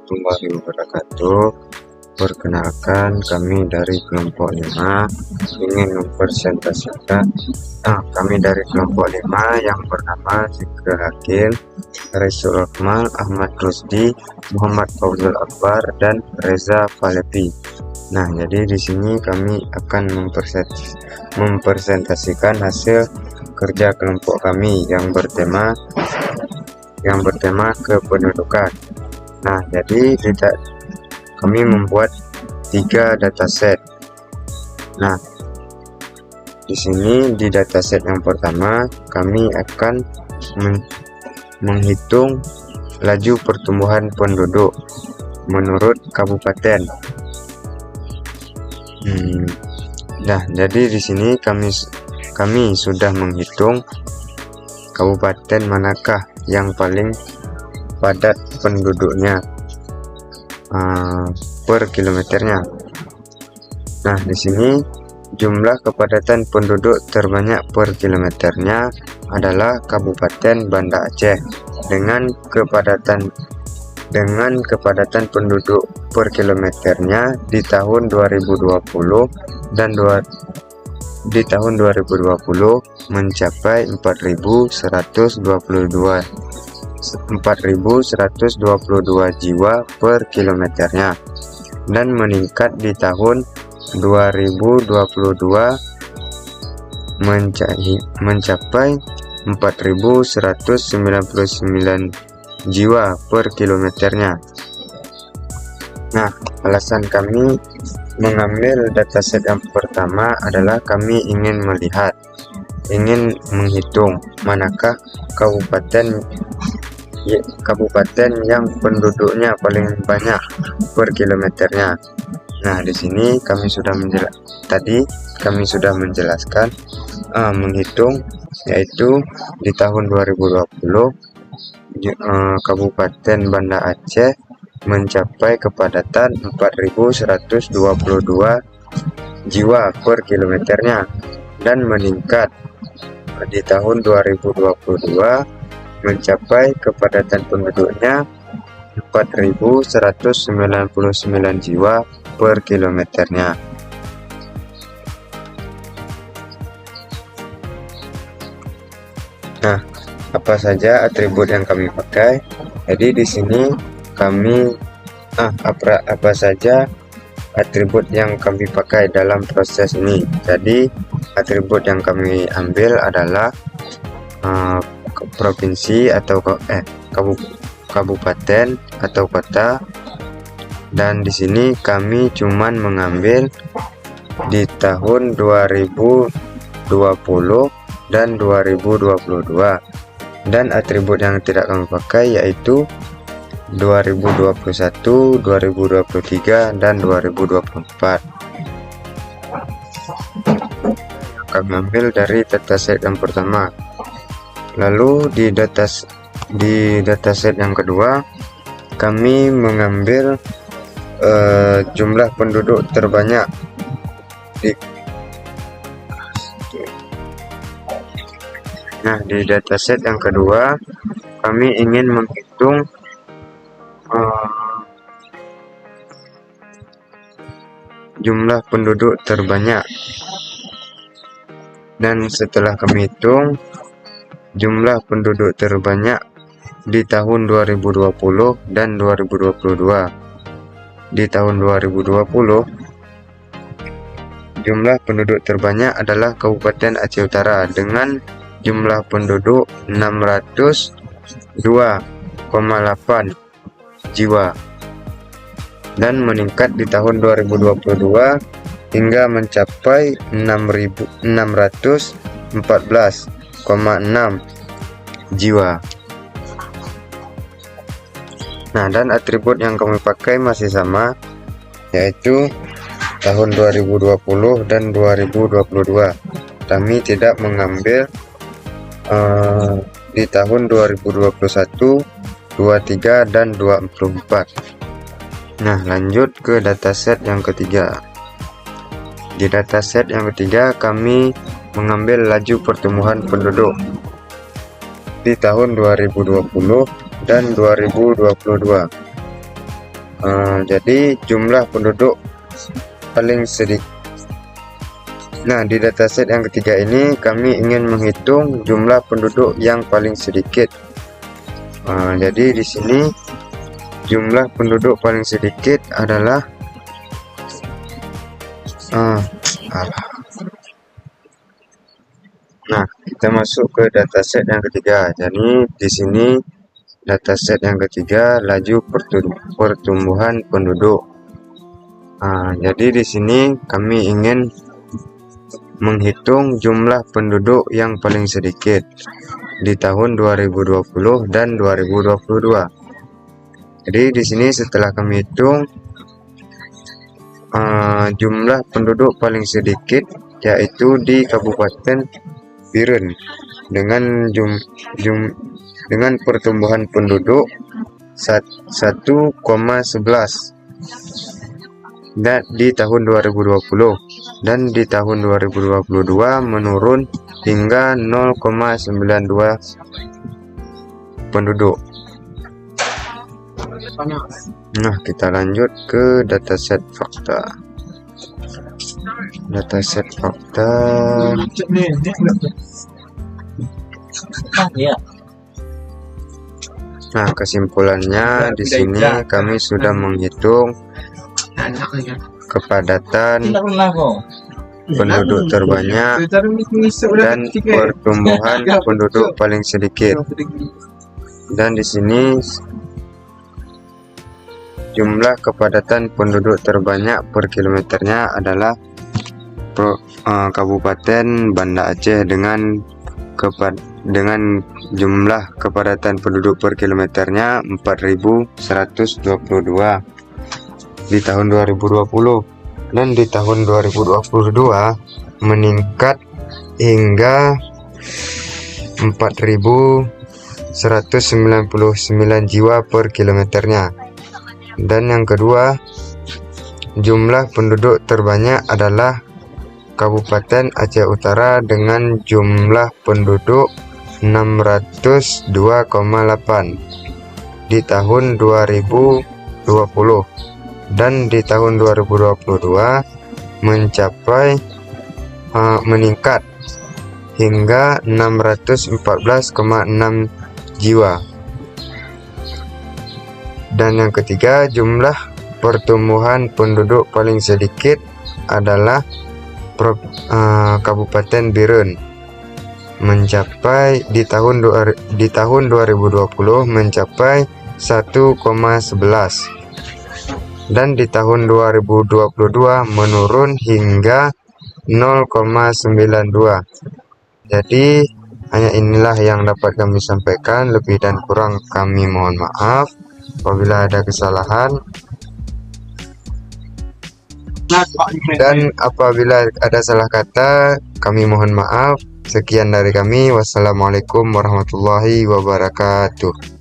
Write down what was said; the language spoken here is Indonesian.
warahmatullahi wabarakatuh. Perkenalkan, kami dari kelompok 5 ingin mempresentasikan kami dari kelompok 5 yang bernama Zikra Hakim, Raisul Akmal, Ahmad Rusdi, Muhammad Fauzul Akbar, dan Reza Falepi. Nah, jadi di sini kami akan mempresentasikan hasil kerja kelompok kami yang bertema kependudukan. Nah, jadi kami membuat 3 dataset. Nah, di sini di dataset yang pertama kami akan menghitung laju pertumbuhan penduduk menurut kabupaten. Nah, jadi di sini kami sudah menghitung kabupaten manakah yang paling padat penduduknya per kilometernya. Nah, di sini jumlah kepadatan penduduk terbanyak per kilometernya adalah Kabupaten Banda Aceh dengan kepadatan penduduk per kilometernya di tahun 2020 dan di tahun 2020 mencapai 4.122 jiwa per kilometernya, dan meningkat di tahun 2022 mencapai 4.199 jiwa per kilometernya. Nah, alasan kami mengambil dataset yang pertama adalah kami ingin menghitung manakah kabupaten yang penduduknya paling banyak per kilometernya. Nah, di sini kami sudah menjelaskan menghitung, yaitu di tahun 2020 Kabupaten Banda Aceh mencapai kepadatan 4.122 jiwa per kilometernya, dan meningkat di tahun 2022 mencapai kepadatan penduduknya 4.199 jiwa per kilometernya. Nah, apa saja atribut yang kami pakai? Jadi di sini apa saja atribut yang kami pakai dalam proses ini. Jadi atribut yang kami ambil adalah provinsi atau kabupaten atau kota, dan di sini kami cuman mengambil di tahun 2020 dan 2022, dan atribut yang tidak kami pakai yaitu 2021, 2023, dan 2024. Kami ambil dari dataset yang pertama. Lalu di dataset yang kedua kami mengambil jumlah penduduk terbanyak Nah, di dataset yang kedua kami ingin menghitung jumlah penduduk terbanyak, dan setelah kami hitung jumlah penduduk terbanyak di tahun 2020 dan 2022. Di tahun 2020 jumlah penduduk terbanyak adalah Kabupaten Aceh Utara dengan jumlah penduduk 602,8 jiwa, dan meningkat di tahun 2022 hingga mencapai 614,6 jiwa. Nah, dan atribut yang kami pakai masih sama, yaitu tahun 2020 dan 2022. Kami tidak mengambil di tahun 2021, 23, dan 24. Nah, lanjut ke dataset yang ketiga. Di dataset yang ketiga kami mengambil laju pertumbuhan penduduk di tahun 2020 dan 2022. Jadi jumlah penduduk paling sedikit. Nah, di dataset yang ketiga ini kami ingin menghitung jumlah penduduk yang paling sedikit. Jadi di sini jumlah penduduk paling sedikit adalah Nah, kita masuk ke dataset yang ketiga. Jadi di sini dataset yang ketiga laju pertumbuhan penduduk. Jadi di sini kami ingin menghitung jumlah penduduk yang paling sedikit di tahun 2020 dan 2022. Jadi di sini setelah kami hitung jumlah penduduk paling sedikit yaitu di Kabupaten Biren dengan dengan pertumbuhan penduduk 1,11 dan di tahun 2020 dan di tahun 2022 menurun hingga 0,92 penduduk. Nah, kita lanjut ke dataset fakta. Dataset fakta. Nah, kesimpulannya di sini kami sudah menghitung kepadatan penduduk terbanyak dan pertumbuhan penduduk paling sedikit. Dan di sini jumlah kepadatan penduduk terbanyak per kilometernya adalah Kabupaten Banda Aceh dengan jumlah kepadatan penduduk per kilometernya 4.122 di tahun 2020, dan di tahun 2022 meningkat hingga 4.199 jiwa per kilometernya. Dan yang kedua, jumlah penduduk terbanyak adalah Kabupaten Aceh Utara dengan jumlah penduduk 602,8 di tahun 2020, dan di tahun 2022 meningkat hingga 614,6 jiwa. Dan yang ketiga, jumlah pertumbuhan penduduk paling sedikit adalah Kabupaten Biren mencapai di tahun 2020 mencapai 1,11, dan di tahun 2022 menurun hingga 0,92. Jadi hanya inilah yang dapat kami sampaikan, lebih dan kurang kami mohon maaf apabila ada kesalahan, dan apabila ada salah kata kami mohon maaf. Sekian dari kami, wassalamualaikum warahmatullahi wabarakatuh.